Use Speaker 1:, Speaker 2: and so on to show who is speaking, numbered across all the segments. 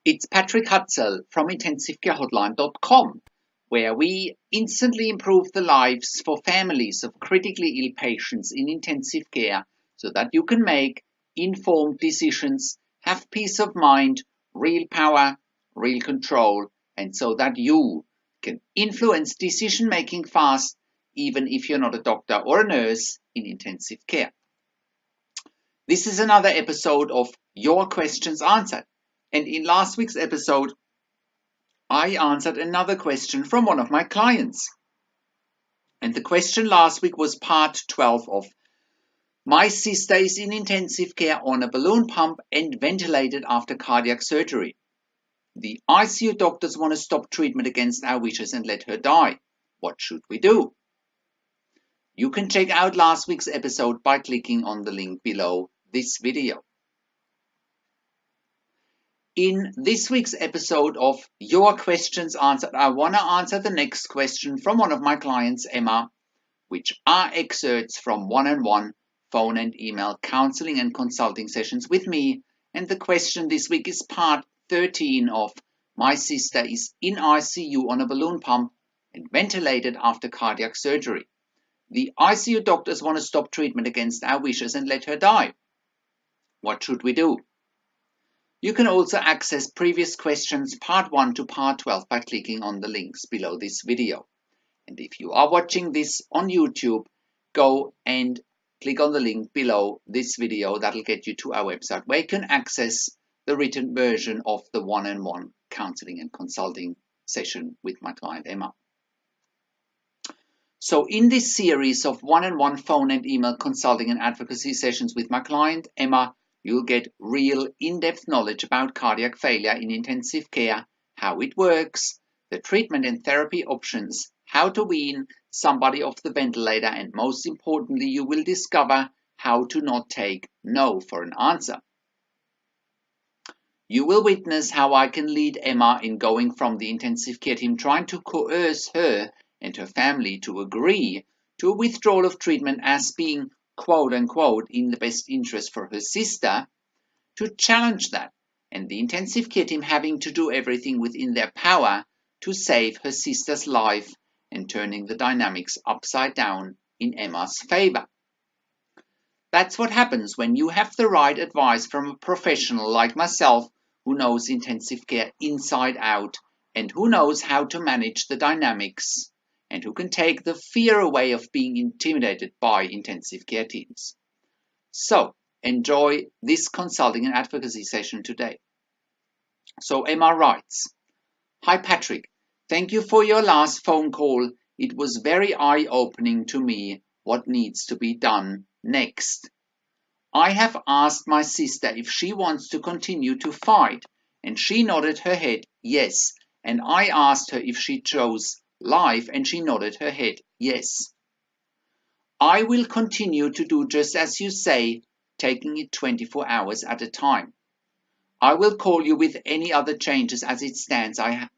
Speaker 1: It's Patrick Hutzel from IntensiveCareHotline.com, where we instantly improve the lives for families of critically ill patients in intensive care so that you can make informed decisions, have peace of mind, real power, real control, and so that you can influence decision making fast, even if you're not a doctor or a nurse in intensive care. This is another episode of Your Questions Answered. And in last week's episode, I answered another question from one of my clients. And the question last week was part 12 of my sister is in intensive care on a balloon pump and ventilated after cardiac surgery. The ICU doctors want to stop treatment against our wishes and let her die. What should we do? You can check out last week's episode by clicking on the link below this video. In this week's episode of Your Questions Answered, I want to answer the next question from one of my clients, Emma, which are excerpts from one-on-one phone and email counseling and consulting sessions with me. And the question this week is part 13 of my sister is in ICU on a balloon pump and ventilated after cardiac surgery. The ICU doctors want to stop treatment against our wishes and let her die. What should we do? You can also access previous questions part 1 to part 12 by clicking on the links below this video. And if you are watching this on YouTube, go and click on the link below this video. That'll get you to our website where you can access the written version of the one-on-one counseling and consulting session with my client Emma. So in this series of one-on-one phone and email consulting and advocacy sessions with my client Emma, you'll get real in-depth knowledge about cardiac failure in intensive care, how it works, the treatment and therapy options, how to wean somebody off the ventilator, and most importantly, you will discover how to not take no for an answer. You will witness how I can lead Emma in going from the intensive care team trying to coerce her and her family to agree to a withdrawal of treatment as being quote-unquote in the best interest for her sister, to challenge that and the intensive care team having to do everything within their power to save her sister's life and turning the dynamics upside down in Emma's favor. That's what happens when you have the right advice from a professional like myself who knows intensive care inside out and who knows how to manage the dynamics and who can take the fear away of being intimidated by intensive care teams. So, enjoy this consulting and advocacy session today. So Emma writes, "Hi Patrick, thank you for your last phone call. It was very eye-opening to me what needs to be done next. I have asked my sister if she wants to continue to fight, and she nodded her head yes, and I asked her if she chose life, and she nodded her head yes. I will continue to do just as you say, taking it 24 hours at a time. I will call you with any other changes as it stands. I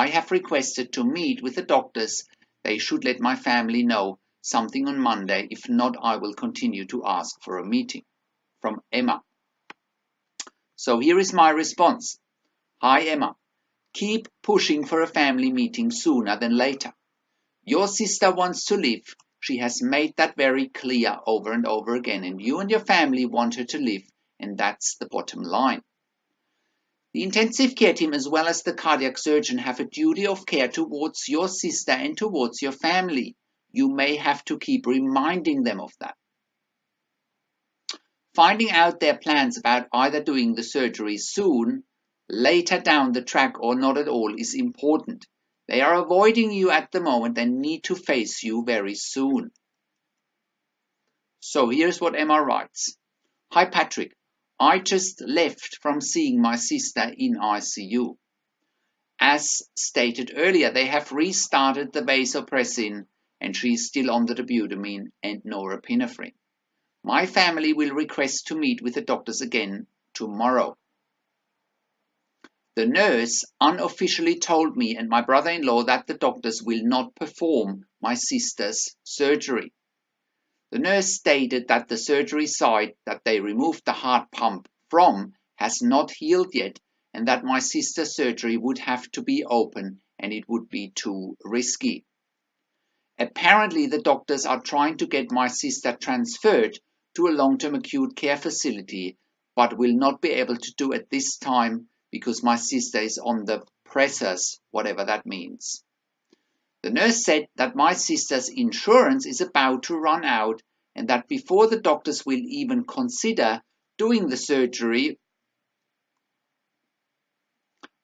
Speaker 1: have requested to meet with the doctors. They should let my family know something on Monday. If not, I will continue to ask for a meeting." From Emma. So here is my response. "Hi Emma. Keep pushing for a family meeting sooner than later. Your sister wants to live. She has made that very clear over and over again, and you and your family want her to live, and that's the bottom line. The intensive care team as well as the cardiac surgeon have a duty of care towards your sister and towards your family. You may have to keep reminding them of that. Finding out their plans about either doing the surgery soon, later down the track, or not at all is important. They are avoiding you at the moment and need to face you very soon." So here's what Emma writes. "Hi Patrick, I just left from seeing my sister in ICU. As stated earlier, they have restarted the vasopressin and she is still on the dobutamine and norepinephrine. My family will request to meet with the doctors again tomorrow. The nurse unofficially told me and my brother-in-law that the doctors will not perform my sister's surgery. The nurse stated that the surgery site that they removed the heart pump from has not healed yet, and that my sister's surgery would have to be open and it would be too risky. Apparently, the doctors are trying to get my sister transferred to a long-term acute care facility, but will not be able to do at this time because my sister is on the pressors, whatever that means. The nurse said that my sister's insurance is about to run out and that before the doctors will even consider doing the surgery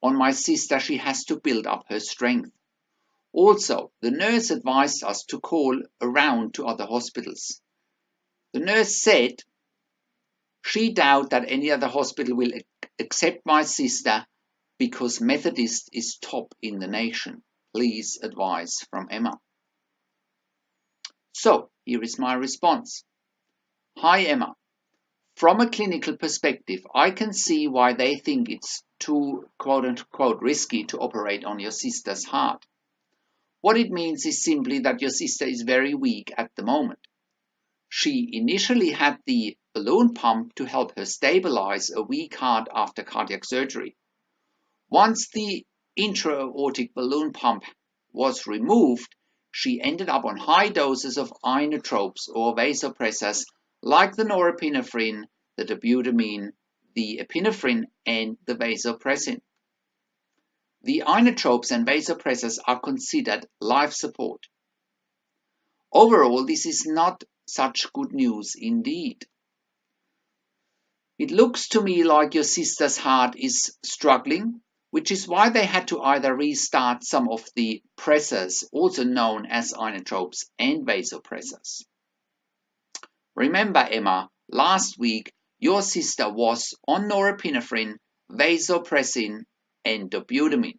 Speaker 1: on my sister, she has to build up her strength. Also, the nurse advised us to call around to other hospitals. The nurse said she doubts that any other hospital will accept my sister because Methodist is top in the nation. Please advise from Emma. So, here is my response. Hi Emma. From a clinical perspective, I can see why they think it's too quote-unquote risky to operate on your sister's heart. What it means is simply that your sister is very weak at the moment. She initially had the balloon pump to help her stabilize a weak heart after cardiac surgery. Once the intra-aortic balloon pump was removed, she ended up on high doses of inotropes or vasopressors like the norepinephrine, the dobutamine, the epinephrine, and the vasopressin. The inotropes and vasopressors are considered life support. Overall, this is not such good news indeed. It looks to me like your sister's heart is struggling, which is why they had to either restart some of the pressors, also known as inotropes and vasopressors. Remember, Emma, last week your sister was on norepinephrine, vasopressin, and dobutamine.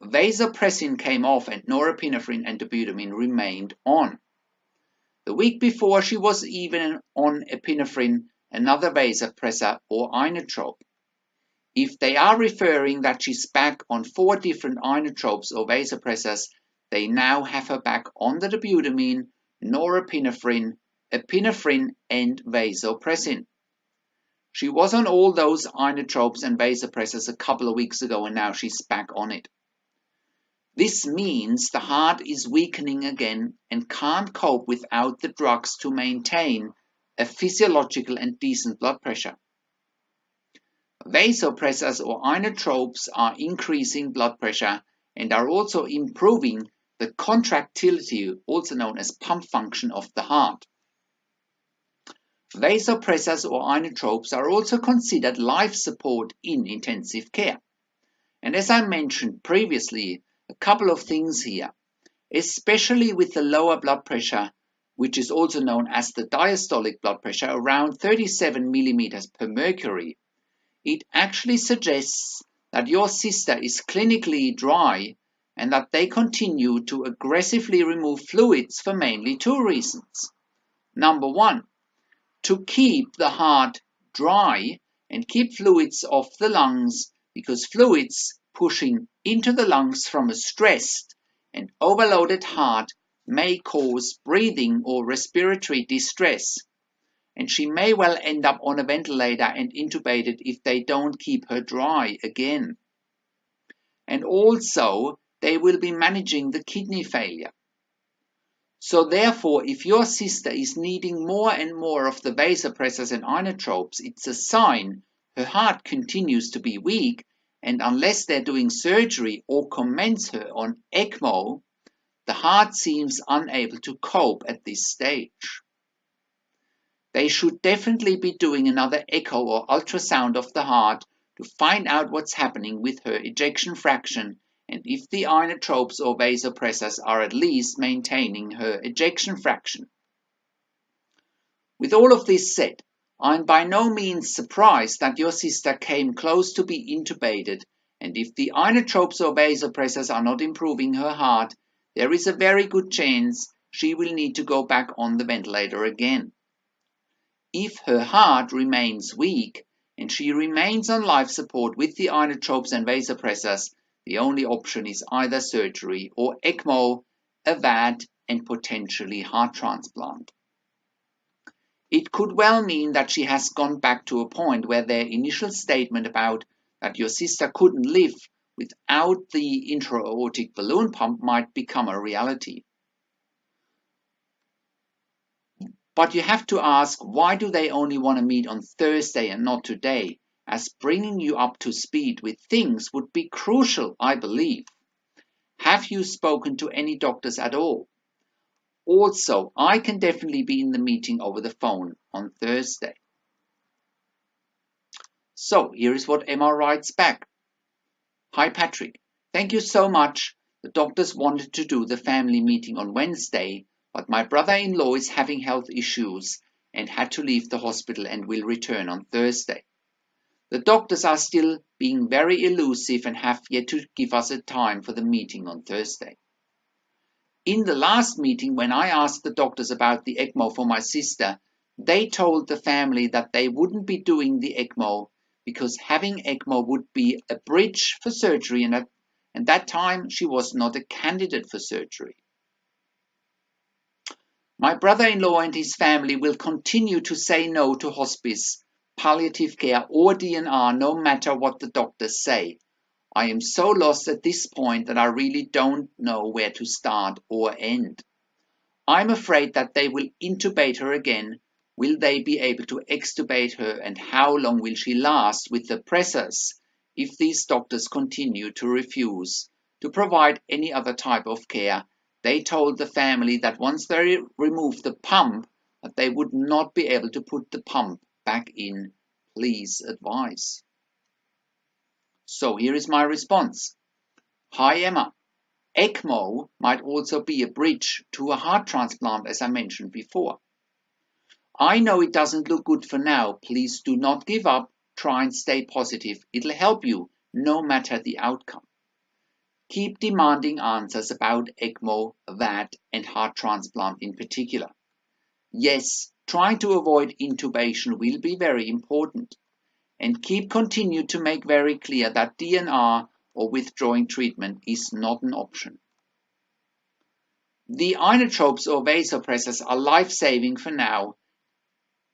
Speaker 1: Vasopressin came off and norepinephrine and dobutamine remained on. The week before she was even on epinephrine, another vasopressor or inotrope. If they are referring that she's back on 4 different inotropes or vasopressors, they now have her back on the dobutamine, norepinephrine, epinephrine, and vasopressin. She was on all those inotropes and vasopressors a couple of weeks ago and now she's back on it. This means the heart is weakening again and can't cope without the drugs to maintain a physiological and decent blood pressure. Vasopressors or inotropes are increasing blood pressure and are also improving the contractility, also known as pump function of the heart. Vasopressors or inotropes are also considered life support in intensive care. And as I mentioned previously, a couple of things here, especially with the lower blood pressure, which is also known as the diastolic blood pressure, around 37 millimeters per mercury, it actually suggests that your sister is clinically dry and that they continue to aggressively remove fluids for mainly 2 reasons. Number 1, to keep the heart dry and keep fluids off the lungs, because fluids pushing into the lungs from a stressed and overloaded heart may cause breathing or respiratory distress, and she may well end up on a ventilator and intubated if they don't keep her dry again. And also, they will be managing the kidney failure. So therefore, if your sister is needing more and more of the vasopressors and inotropes, it's a sign her heart continues to be weak, and unless they're doing surgery or commence her on ECMO, the heart seems unable to cope at this stage. They should definitely be doing another echo or ultrasound of the heart to find out what's happening with her ejection fraction and if the inotropes or vasopressors are at least maintaining her ejection fraction. With all of this said, I'm by no means surprised that your sister came close to be intubated, and if the inotropes or vasopressors are not improving her heart, there is a very good chance she will need to go back on the ventilator again. If her heart remains weak and she remains on life support with the inotropes and vasopressors, the only option is either surgery or ECMO, a VAD, and potentially heart transplant. It could well mean that she has gone back to a point where their initial statement about that your sister couldn't live without the intra-aortic balloon pump might become a reality. But you have to ask, why do they only want to meet on Thursday and not today, as bringing you up to speed with things would be crucial, I believe. Have you spoken to any doctors at all? Also, I can definitely be in the meeting over the phone on Thursday. So here is what Emma writes back. Hi Patrick, thank you so much. The doctors wanted to do the family meeting on Wednesday, but my brother-in-law is having health issues and had to leave the hospital and will return on Thursday. The doctors are still being very elusive and have yet to give us a time for the meeting on Thursday. In the last meeting, when I asked the doctors about the ECMO for my sister, they told the family that they wouldn't be doing the ECMO because having ECMO would be a bridge for surgery, and at that time she was not a candidate for surgery. My brother-in-law and his family will continue to say no to hospice, palliative care or DNR no matter what the doctors say. I am so lost at this point that I really don't know where to start or end. I'm afraid that they will intubate her again. Will they be able to extubate her, and how long will she last with the pressors if these doctors continue to refuse to provide any other type of care? They told the family that once they remove the pump, that they would not be able to put the pump back in. Please advise. So here is my response. Hi Emma. ECMO might also be a bridge to a heart transplant, as I mentioned before. I know it doesn't look good for now. Please do not give up. Try and stay positive. It'll help you no matter the outcome. Keep demanding answers about ECMO, VAD, and heart transplant in particular. Yes, trying to avoid intubation will be very important. And continue to make very clear that DNR or withdrawing treatment is not an option. The inotropes or vasopressors are life-saving for now,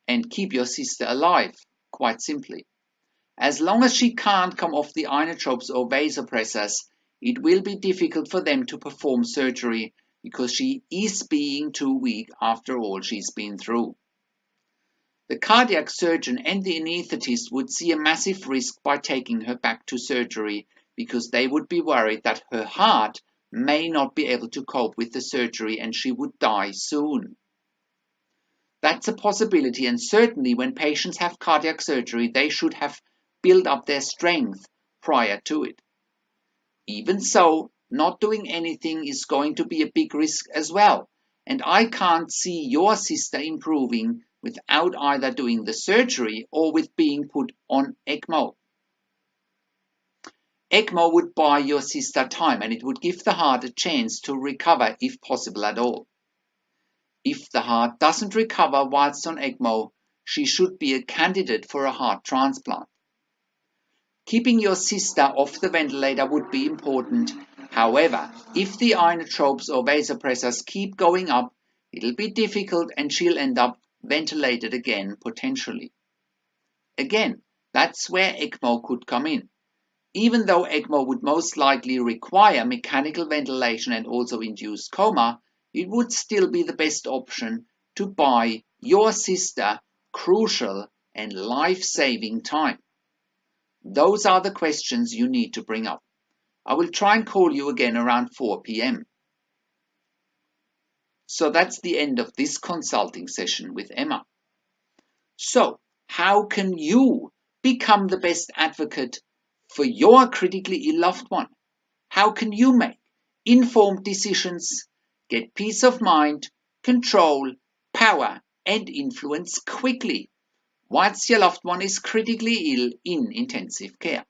Speaker 1: and keep your sister alive, quite simply. As long as she can't come off the inotropes or vasopressors, it will be difficult for them to perform surgery because she is being too weak after all she's been through. The cardiac surgeon and the anaesthetist would see a massive risk by taking her back to surgery because they would be worried that her heart may not be able to cope with the surgery and she would die soon. That's a possibility, and certainly when patients have cardiac surgery, they should have built up their strength prior to it. Even so, not doing anything is going to be a big risk as well, and I can't see your sister improving without either doing the surgery or with being put on ECMO. ECMO would buy your sister time, and it would give the heart a chance to recover if possible at all. If the heart doesn't recover whilst on ECMO, she should be a candidate for a heart transplant. Keeping your sister off the ventilator would be important. However, if the inotropes or vasopressors keep going up, it'll be difficult and she'll end up ventilated again potentially. Again, that's where ECMO could come in. Even though ECMO would most likely require mechanical ventilation and also induce coma, it would still be the best option to buy your sister crucial and life-saving time. Those are the questions you need to bring up. I will try and call you again around 4 p.m. So that's the end of this consulting session with Emma. So, how can you become the best advocate for your critically ill loved one? How can you make informed decisions, get peace of mind, control, power, and influence quickly whilst your loved one is critically ill in intensive care?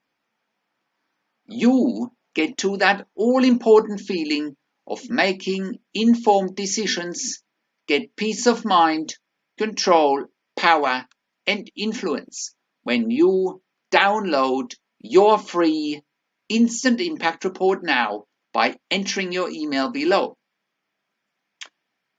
Speaker 1: You get to that all-important feeling of making informed decisions, get peace of mind, control, power, and influence when you download your free Instant Impact Report now by entering your email below.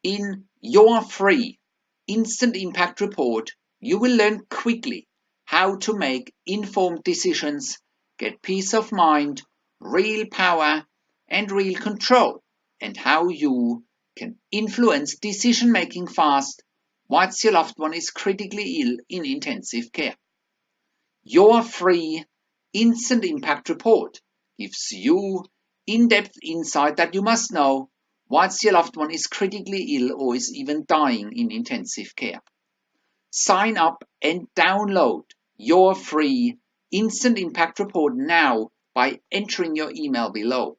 Speaker 1: In your free instant impact report, you will learn quickly how to make informed decisions, get peace of mind, real power, and real control, and how you can influence decision making fast whilst your loved one is critically ill in intensive care. Your free instant impact report gives you in-depth insight that you must know whilst your loved one is critically ill or is even dying in intensive care. Sign up and download your free instant impact report now by entering your email below.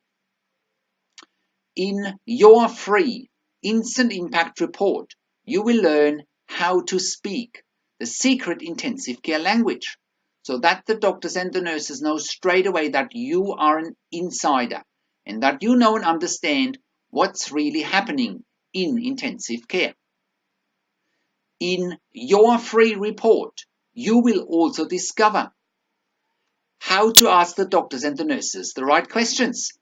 Speaker 1: In your free instant impact report, you will learn how to speak the secret intensive care language so that the doctors and the nurses know straight away that you are an insider and that you know and understand what's really happening in intensive care. In your free report, you will also discover how to ask the doctors and the nurses the right questions,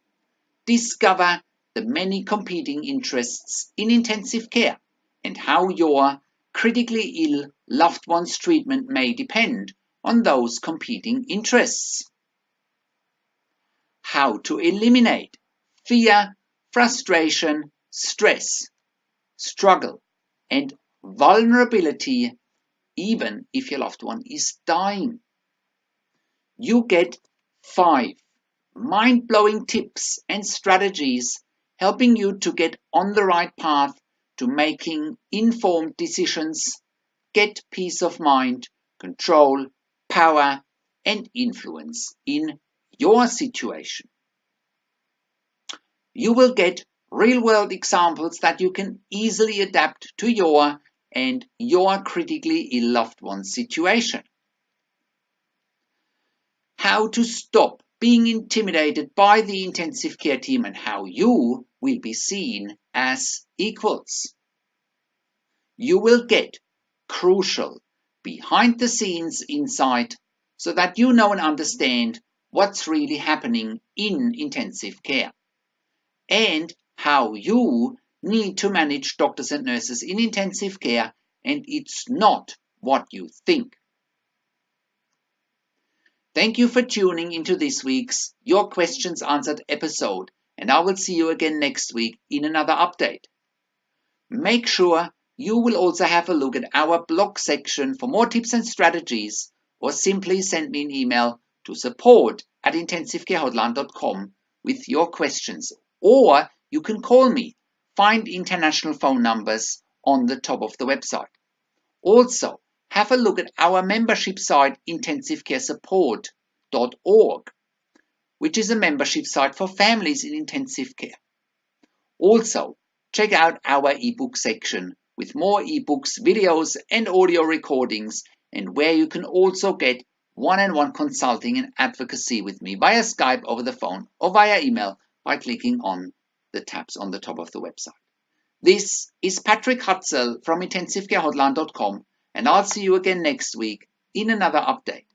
Speaker 1: discover the many competing interests in intensive care, and how your critically ill loved one's treatment may depend on those competing interests. How to eliminate fear, frustration, stress, struggle, and vulnerability even if your loved one is dying. You get 5 mind-blowing tips and strategies helping you to get on the right path to making informed decisions, get peace of mind, control, power, and influence in your situation. You will get real-world examples that you can easily adapt to your and your critically ill loved one's situation. How to stop being intimidated by the intensive care team and how you will be seen as equals. You will get crucial behind-the-scenes insight so that you know and understand what's really happening in intensive care and how you need to manage doctors and nurses in intensive care, and it's not what you think. Thank you for tuning into this week's Your Questions Answered episode, and I will see you again next week in another update. Make sure you will also have a look at our blog section for more tips and strategies, or simply send me an email to support@intensivecarehotline.com with your questions, or you can call me. Find international phone numbers on the top of the website. Also, have a look at our membership site intensivecaresupport.org, which is a membership site for families in intensive care. Also, check out our ebook section with more ebooks, videos, and audio recordings, and where you can also get one-on-one consulting and advocacy with me via Skype, over the phone, or via email by clicking on the tabs on the top of the website. This is Patrick Hutzel from intensivecarehotline.com, and I'll see you again next week in another update.